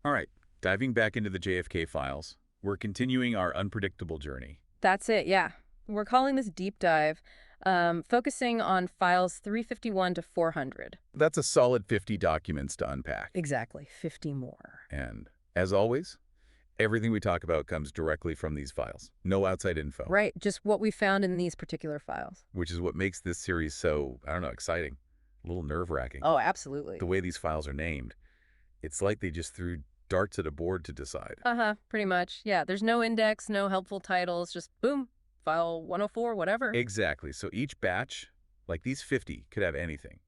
All right, diving back into the JFK files, we're continuing our unpredictable journey. That's it, yeah. We're calling this deep dive, focusing on files 351 to 400. That's a solid 50 documents to unpack. Exactly, 50 more. And as always, everything we talk about comes directly from these files. No outside info. Right, just what we found in these particular files. Which is what makes this series so, I don't know, exciting. A little nerve-wracking. Oh, absolutely. The way these files are named, it's like they just threw darts at a board to decide. Uh-huh, pretty much. Yeah, there's no index, no helpful titles, just boom, file 104, whatever. Exactly. So each batch, like these 50, could have anything.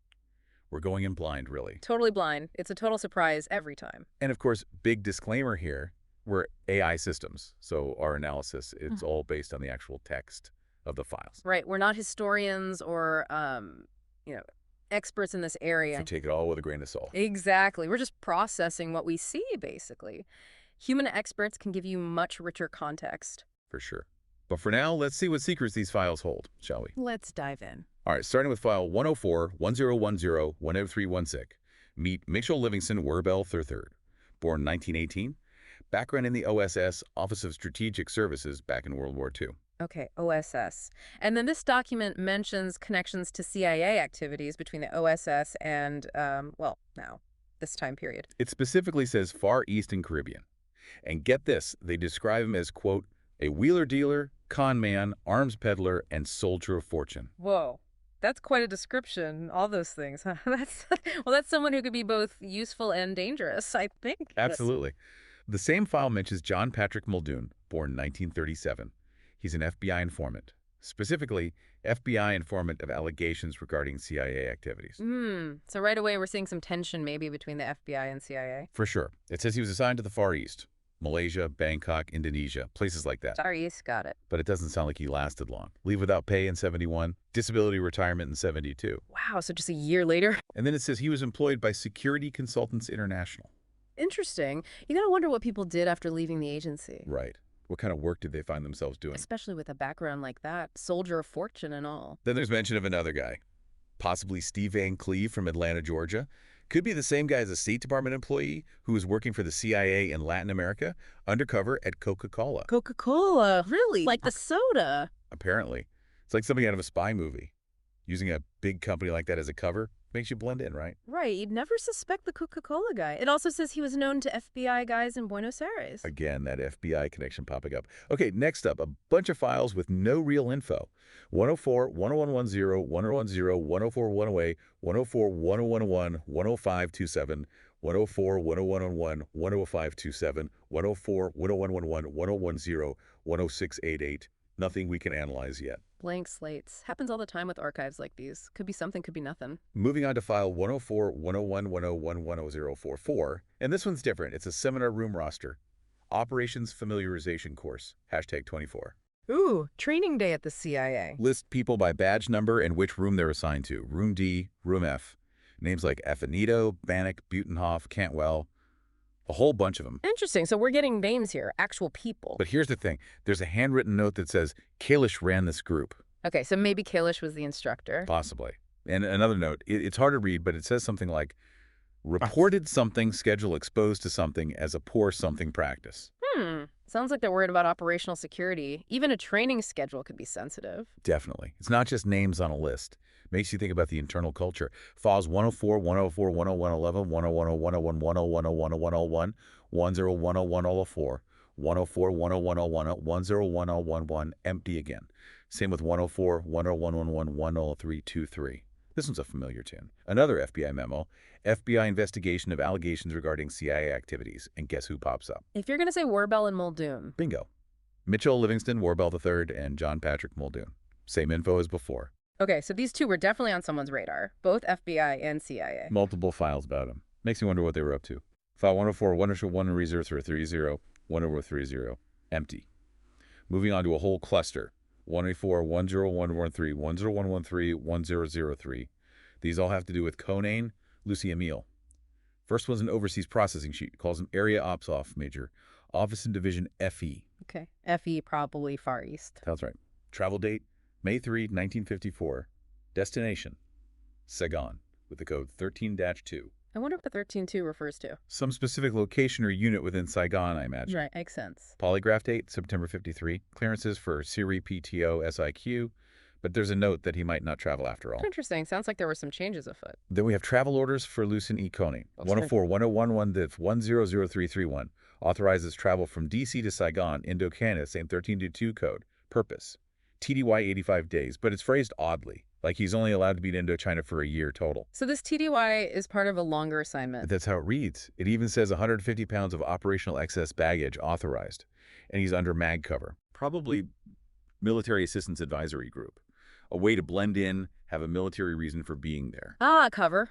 We're going in blind, really. Totally blind. It's a total surprise every time. And of course, big disclaimer here, we're AI systems. So our analysis, it's all based on the actual text of the files. Right, we're not historians or, experts in this area. So take it all with a grain of salt. Exactly. We're just processing what we see, basically. Human experts can give you much richer context. For sure. But for now, let's see what secrets these files hold, shall we? Let's dive in. All right, starting with file 104-1010-10316. Meet Mitchell Livingston Werbel III, born 1918. Background in the OSS, Office of Strategic Services, back in World War II. Okay, OSS. And then this document mentions connections to CIA activities between the OSS and, now, this time period. It specifically says Far East and Caribbean. And get this, they describe him as, quote, a wheeler-dealer, con man, arms peddler, and soldier of fortune. Whoa. That's quite a description, all those things, huh? That's someone who could be both useful and dangerous, I think. Absolutely. The same file mentions John Patrick Muldoon, born 1937. He's an FBI informant, specifically FBI informant of allegations regarding CIA activities. So right away we're seeing some tension maybe between the FBI and CIA. For sure. It says he was assigned to the Far East, Malaysia, Bangkok, Indonesia, places like that. Far East, got it. But it doesn't sound like he lasted long. Leave without pay in 71, disability retirement in 72. Wow, so just a year later? And then it says he was employed by Security Consultants International. Interesting. You gotta wonder what people did after leaving the agency. Right. What kind of work did they find themselves doing? Especially with a background like that, soldier of fortune and all. Then there's mention of another guy, possibly Steve Van Cleve from Atlanta, Georgia. Could be the same guy as a State Department employee who was working for the CIA in Latin America, undercover at Coca-Cola. Coca-Cola? Really? Like the soda? Apparently. It's like something out of a spy movie. Using a big company like that as a cover makes you blend in, right? Right. You'd never suspect the Coca-Cola guy. It also says he was known to FBI guys in Buenos Aires. Again, that FBI connection popping up. Okay, next up, a bunch of files with no real info. 104, 10110, 110, 104, 108, 104, 10111, 10527, 104, 10111, 10527, 104, 10111, 1010, 10688. Nothing we can analyze yet. Blank slates. Happens all the time with archives like these. Could be something, could be nothing. Moving on to file 104, 101, 101, 11044. And this one's different. It's a seminar room roster. Operations Familiarization Course, #24. Ooh, training day at the CIA. List people by badge number and which room they're assigned to. Room D, Room F. Names like Afanito, Bannock, Butenhoff, Cantwell. A whole bunch of them. Interesting. So we're getting names here, actual people. But here's the thing. There's a handwritten note that says, Kalish ran this group. Okay, so maybe Kalish was the instructor. Possibly. And another note, it's hard to read, but it says something like, reported something schedule exposed to something as a poor something practice. Sounds like they're worried about operational security. Even a training schedule could be sensitive. Definitely. It's not just names on a list. Makes you think about the internal culture. Files 104, 104, 101, 11, 101, 101, 101, 101, 101, 101, 104, 104, 101, 101, 101, empty again. Same with 104, 101, 101, 103, 23. This one's a familiar tune. Another FBI memo, FBI investigation of allegations regarding CIA activities. And guess who pops up? If you're going to say Werbel and Muldoon. Bingo. Mitchell Livingston, Werbel III, and John Patrick Muldoon. Same info as before. Okay, so these two were definitely on someone's radar, both FBI and CIA. Multiple files about them. Makes me wonder what they were up to. File 104, 101, reserve 30, 1030, empty. Moving on to a whole cluster. 184, 10113, 10113, 1003. These all have to do with Conane, Lucy Emile. First one's an overseas processing sheet. Calls him Area Ops Off Major. Office and Division FE. Okay, FE probably Far East. That's right. Travel date, May 3, 1954. Destination, Saigon, with the code 13-2. I wonder what the 13-2 refers to. Some specific location or unit within Saigon, I imagine. Right, makes sense. Polygraph date, September 53. Clearances for Siri PTO SIQ, but there's a note that he might not travel after all. Interesting. Sounds like there were some changes afoot. Then we have travel orders for Lucien E. Coney. Oh, 104 1011 div 100331 authorizes travel from D.C. to Saigon, Indo-Canada, same 13-2 code. Purpose. TDY 85 days, but it's phrased oddly, like he's only allowed to be in Indochina for a year total. So this TDY is part of a longer assignment. That's how it reads. It even says 150 pounds of operational excess baggage authorized, and he's under MAG cover. Probably Military Assistance Advisory Group. A way to blend in, have a military reason for being there. Ah, cover.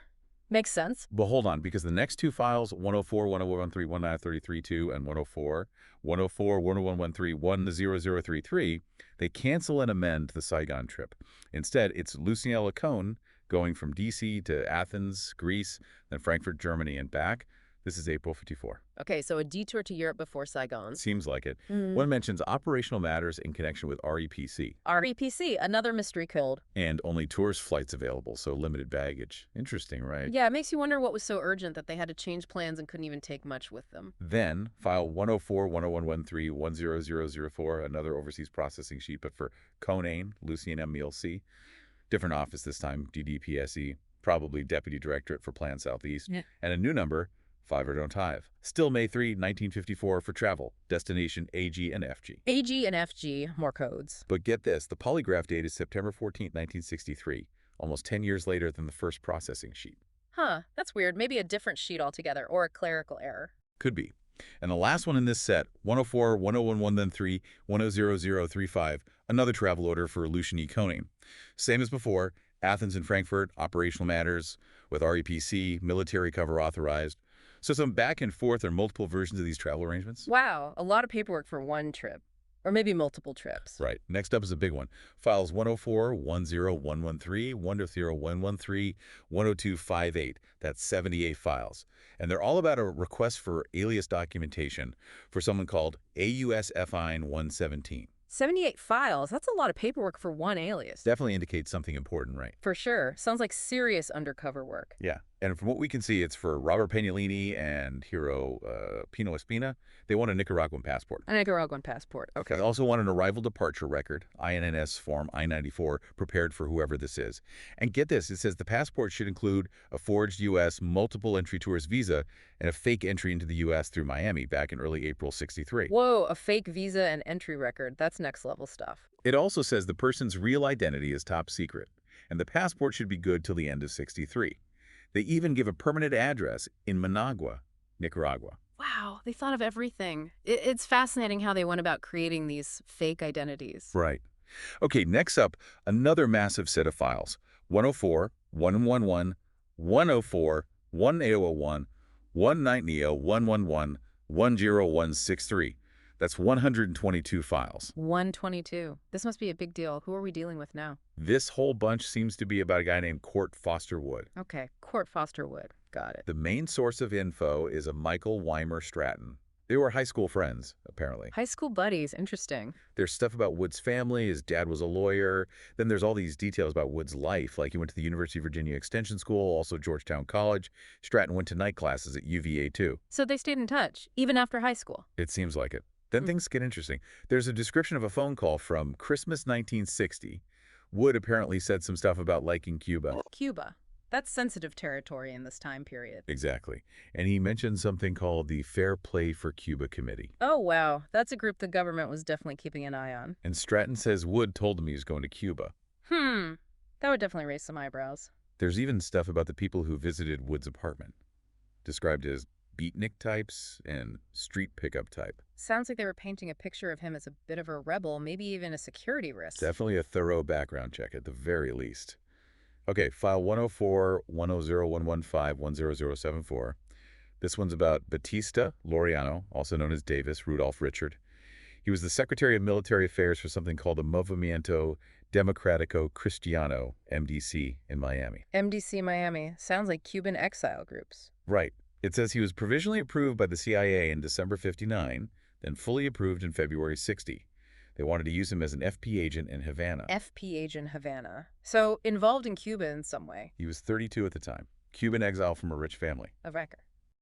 Makes sense. But hold on, because the next two files, 104, 10113, 19332, and 104, 104, 10113, 10033, they cancel and amend the Saigon trip. Instead, it's Lucien Lacone going from D.C. to Athens, Greece, then Frankfurt, Germany, and back. This is April 54. Okay, so a detour to Europe before Saigon. Seems like it. Mm. One mentions operational matters in connection with REPC. REPC, another mystery code. And only tourist flights available, so limited baggage. Interesting, right? Yeah, it makes you wonder what was so urgent that they had to change plans and couldn't even take much with them. Then, file 104, 10113, 10004, another overseas processing sheet, but for Conane, Lucien MLC. Different office this time, DDPSE, probably Deputy Directorate for Plan Southeast. Yeah. And a new number, 505. Still May 3, 1954 for travel. Destination AG and FG. AG and FG, more codes. But get this, the polygraph date is September 14, 1963, almost 10 years later than the first processing sheet. Huh, that's weird. Maybe a different sheet altogether, or a clerical error. Could be. And the last one in this set, 104, 101113, 100035, another travel order for Lucien E. Coney. Same as before, Athens and Frankfurt, operational matters, with REPC, military cover authorized. So some back and forth or multiple versions of these travel arrangements? Wow, a lot of paperwork for one trip. Or maybe multiple trips. Right. Next up is a big one. Files 104, 10113, 10113, 10258. That's 78 files. And they're all about a request for alias documentation for someone called AUSFINE 117. 78 files. That's a lot of paperwork for one alias. Definitely indicates something important, right? For sure. Sounds like serious undercover work. Yeah. And from what we can see, it's for Robert Peñalini and Hero Pino Espina. They want a Nicaraguan passport. A Nicaraguan passport. Okay. They also want an arrival departure record, INNS form I-94, prepared for whoever this is. And get this, it says the passport should include a forged U.S. multiple entry tourist visa and a fake entry into the U.S. through Miami back in early April 63. Whoa, a fake visa and entry record. That's next level stuff. It also says the person's real identity is top secret, and the passport should be good till the end of 63. They even give a permanent address in Managua, Nicaragua. Wow, they thought of everything. It's fascinating how they went about creating these fake identities. Right. Okay, next up, another massive set of files. 104, 111, 104, 1801, 190, 111, 10163. That's 122 files. 122. This must be a big deal. Who are we dealing with now? This whole bunch seems to be about a guy named Court Foster Wood. Okay, Court Foster Wood. Got it. The main source of info is a Michael Weimer Stratton. They were high school friends, apparently. High school buddies. Interesting. There's stuff about Wood's family. His dad was a lawyer. Then there's all these details about Wood's life, like he went to the University of Virginia Extension School, also Georgetown College. Stratton went to night classes at UVA, too. So they stayed in touch, even after high school. It seems like it. Then things get interesting. There's a description of a phone call from Christmas 1960. Wood apparently said some stuff about liking Cuba. Cuba. That's sensitive territory in this time period. Exactly. And he mentioned something called the Fair Play for Cuba Committee. Oh, wow. That's a group the government was definitely keeping an eye on. And Stratton says Wood told him he was going to Cuba. That would definitely raise some eyebrows. There's even stuff about the people who visited Wood's apartment, described as beatnik types and street pickup type. Sounds like they were painting a picture of him as a bit of a rebel, maybe even a security risk. Definitely a thorough background check at the very least. Okay, file 104, 100, 115, 10074. This one's about Batista Laureano, also known as Davis Rudolph Richard. He was the Secretary of Military Affairs for something called the Movimiento Democrático Cristiano, MDC, in Miami. MDC Miami. Sounds like Cuban exile groups. Right. It says he was provisionally approved by the CIA in December 59, then fully approved in February 60. They wanted to use him as an FP agent in Havana. FP agent Havana. So involved in Cuba in some way. He was 32 at the time. Cuban exile from a rich family. Of record.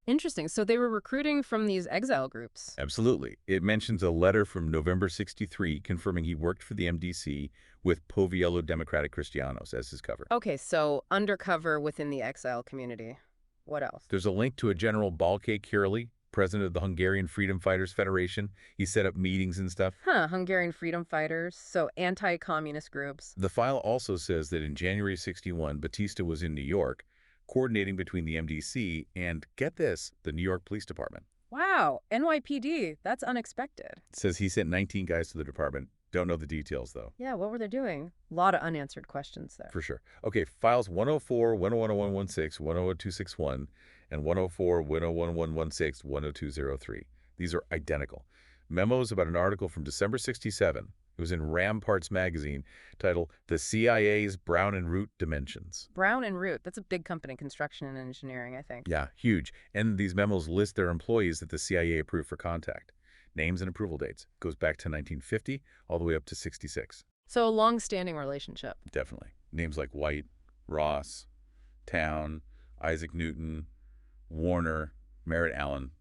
Interesting. So they were recruiting from these exile groups. Absolutely. It mentions a letter from November 63 confirming he worked for the MDC with Poviello Democratic Cristianos as his cover. Okay, so undercover within the exile community. What else? There's a link to a General Balke Kirli, president of the Hungarian Freedom Fighters Federation. He set up meetings and stuff. Hungarian freedom fighters, so anti-communist groups. The file also says that in January 61, Batista was in New York, coordinating between the MDC and, get this, the New York Police Department. Wow, NYPD, that's unexpected. It says he sent 19 guys to the department. Don't know the details, though. Yeah, what were they doing? A lot of unanswered questions there. For sure. Okay, files 104, 1010116, 100261, and 104, 1011116, 10203. These are identical. Memos about an article from December 67. It was in Ramparts magazine, titled The CIA's Brown and Root Dimensions. Brown and Root, that's a big company, construction and engineering, I think. Yeah, huge. And these memos list their employees that the CIA approved for contact. Names and approval dates. Goes back to 1950 all the way up to 66. So a long-standing relationship. Definitely. Names like White, Ross, Town, Isaac Newton, Warner, Merritt Allen,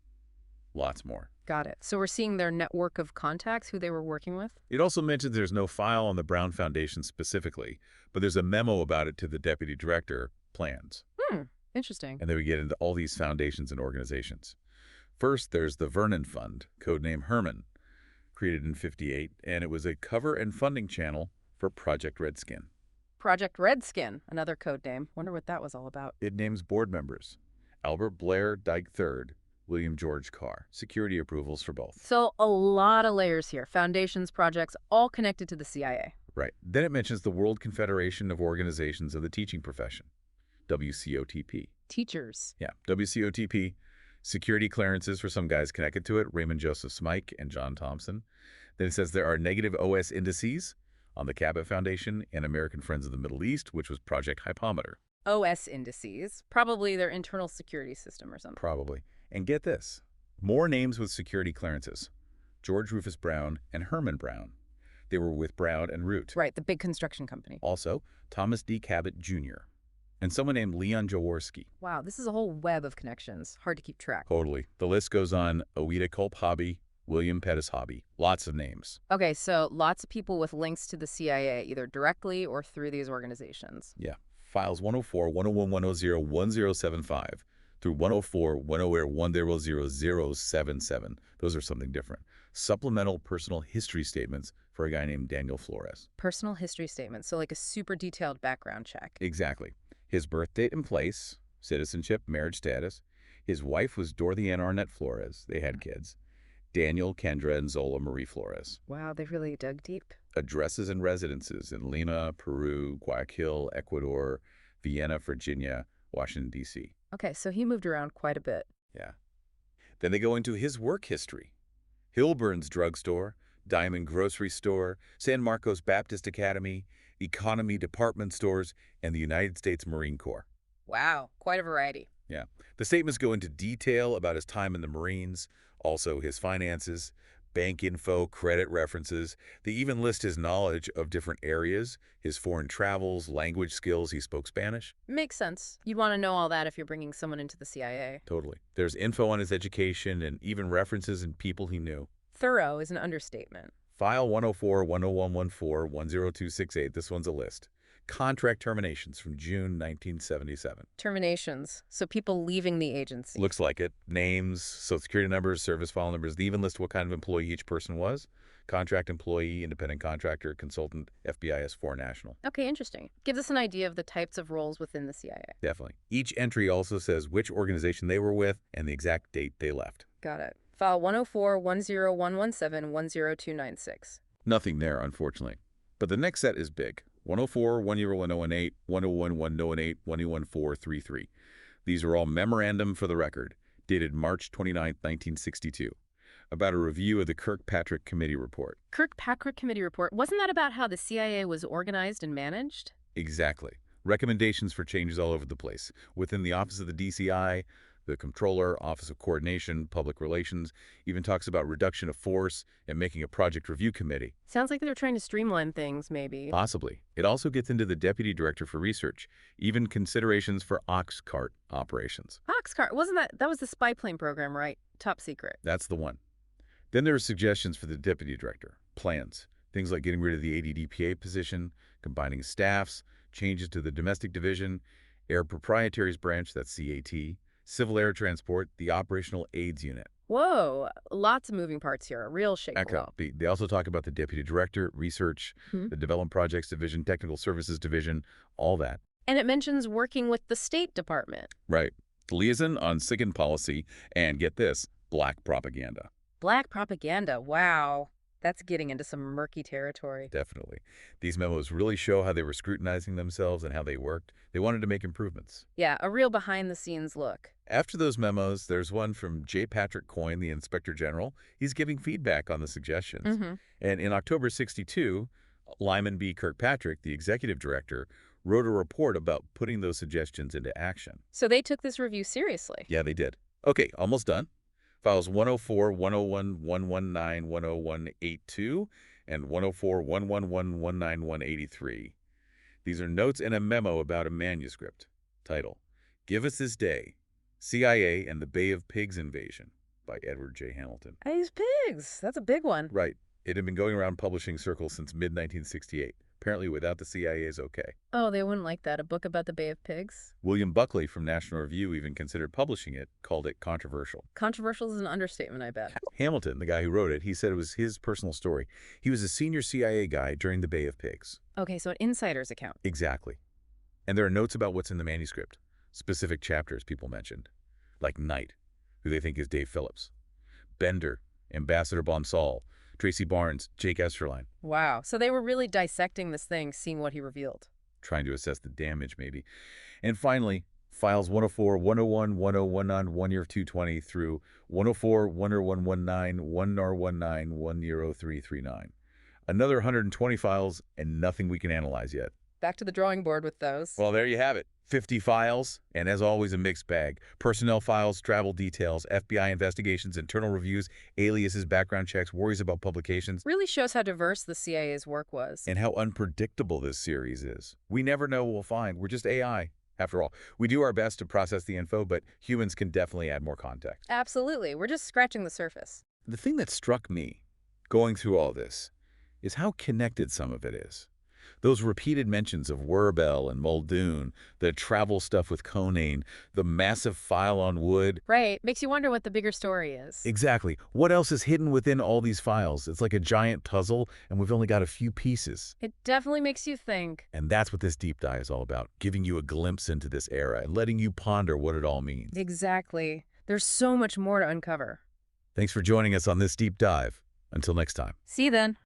lots more. Got it. So we're seeing their network of contacts, who they were working with? It also mentions there's no file on the Brown Foundation specifically, but there's a memo about it to the deputy director, plans. Interesting. And then we get into all these foundations and organizations. First, there's the Vernon Fund, codename Herman, created in '58, and it was a cover and funding channel for Project Redskin. Project Redskin, another code name. Wonder what that was all about. It names board members: Albert Blair Dyke III, William George Carr. Security approvals for both. So a lot of layers here. Foundations, projects, all connected to the CIA. Right. Then it mentions the World Confederation of Organizations of the Teaching Profession, WCOTP. Teachers. Yeah, WCOTP. Security clearances for some guys connected to it, Raymond Joseph Smike and John Thompson. Then it says there are negative OS indices on the Cabot Foundation and American Friends of the Middle East, which was Project Hypometer. OS indices, probably their internal security system or something. Probably. And get this, more names with security clearances: George Rufus Brown and Herman Brown. They were with Brown and Root. Right, the big construction company. Also, Thomas D. Cabot, Jr., and someone named Leon Jaworski. Wow, this is a whole web of connections. Hard to keep track. Totally. The list goes on. Ouida Culp Hobby, William Pettis Hobby. Lots of names. Okay, so lots of people with links to the CIA, either directly or through these organizations. Yeah. Files 104, 101, 100, 1075 through 104, 100, 10077. Those are something different. Supplemental personal history statements for a guy named Daniel Flores. Personal history statements, so like a super detailed background check. Exactly. His birth date and place, citizenship, marriage status. His wife was Dorothy Ann Arnett Flores. They had kids. Daniel, Kendra, and Zola Marie Flores. Wow, they really dug deep. Addresses and residences in Lima, Peru, Guayaquil, Ecuador, Vienna, Virginia, Washington, D.C. Okay, so he moved around quite a bit. Yeah. Then they go into his work history. Hilburn's Drugstore, Diamond Grocery Store, San Marcos Baptist Academy, Economy Department Stores, and the United States Marine Corps. Wow, quite a variety. Yeah. The statements go into detail about his time in the Marines, also his finances, bank info, credit references. They even list his knowledge of different areas, his foreign travels, language skills. He spoke Spanish. Makes sense. You'd want to know all that if you're bringing someone into the CIA. Totally. There's info on his education and even references and people he knew. Thorough is an understatement. File 104, 10114, 10268. This one's a list. Contract terminations from June 1977. Terminations, so people leaving the agency. Looks like it. Names, social security numbers, service file numbers. They even list what kind of employee each person was. Contract employee, independent contractor, consultant, FBIS, foreign national. Okay, interesting. Gives us an idea of the types of roles within the CIA. Definitely. Each entry also says which organization they were with and the exact date they left. Got it. File 104, 10117, 10296. Nothing there, unfortunately. But the next set is big. 104, 10118, 101, 118, 11433. These are all memorandum for the record, dated March 29, 1962, about a review of the Kirkpatrick Committee Report. Kirkpatrick Committee Report, wasn't that about how the CIA was organized and managed? Exactly. Recommendations for changes all over the place, within the Office of the DCI, The Comptroller, Office of Coordination, Public Relations, even talks about reduction of force and making a project review committee. Sounds like they're trying to streamline things, maybe. Possibly. It also gets into the Deputy Director for Research, even considerations for ox cart operations. Oxcart, wasn't that was the spy plane program, right? Top secret. That's the one. Then there are suggestions for the Deputy Director, plans, things like getting rid of the ADDPA position, combining staffs, changes to the Domestic Division, Air Proprietaries Branch, that's CAT, Civil Air Transport, the Operational Aids Unit. Whoa, lots of moving parts here. A real shake Echo. up. They also talk about the Deputy Director, Research, Hmm. the Development Projects Division, Technical Services Division, all that. And it mentions working with the State Department. Right. The liaison on SIGINT policy and, get this, black propaganda. Black propaganda. Wow. That's getting into some murky territory. Definitely. These memos really show how they were scrutinizing themselves and how they worked. They wanted to make improvements. Yeah, a real behind-the-scenes look. After those memos, there's one from J. Patrick Coyne, the Inspector General. He's giving feedback on the suggestions. Mm-hmm. And in October '62, Lyman B. Kirkpatrick, the Executive Director, wrote a report about putting those suggestions into action. So they took this review seriously. Yeah, they did. Okay, almost done. Files 104, 101, 119, 10182, and 104, 111, 191, 83. These are notes and a memo about a manuscript. Title, Give Us This Day, CIA and the Bay of Pigs Invasion, by Edward J. Hamilton. These pigs. That's a big one. Right. It had been going around publishing circles since mid-1968, apparently without the CIA's okay. Oh, they wouldn't like that. A book about the Bay of Pigs? William Buckley from National Review even considered publishing it, called it controversial. Controversial is an understatement, I bet. Hamilton, the guy who wrote it, he said it was his personal story. He was a senior CIA guy during the Bay of Pigs. Okay, so an insider's account. Exactly. And there are notes about what's in the manuscript, specific chapters people mentioned, like Knight, who they think is Dave Phillips, Bender, Ambassador Bonsall, Tracy Barnes, Jake Esterline. Wow. So they were really dissecting this thing, seeing what he revealed. Trying to assess the damage, maybe. And finally, files 104, 101, 1019, 1 year of 220 through 104, 10119, 1R19, 10339. Another 120 files and nothing we can analyze yet. Back to the drawing board with those. Well, there you have it. 50 files, and as always, a mixed bag. Personnel files, travel details, FBI investigations, internal reviews, aliases, background checks, worries about publications. Really shows how diverse the CIA's work was. And how unpredictable this series is. We never know what we'll find. We're just AI. After all, we do our best to process the info, but humans can definitely add more context. Absolutely. We're just scratching the surface. The thing that struck me, going through all this, is how connected some of it is. Those repeated mentions of Werbel and Muldoon, the travel stuff with Conane, the massive file on Wood. Right. Makes you wonder what the bigger story is. Exactly. What else is hidden within all these files? It's like a giant puzzle, and we've only got a few pieces. It definitely makes you think. And that's what this deep dive is all about, giving you a glimpse into this era and letting you ponder what it all means. Exactly. There's so much more to uncover. Thanks for joining us on this deep dive. Until next time. See you then.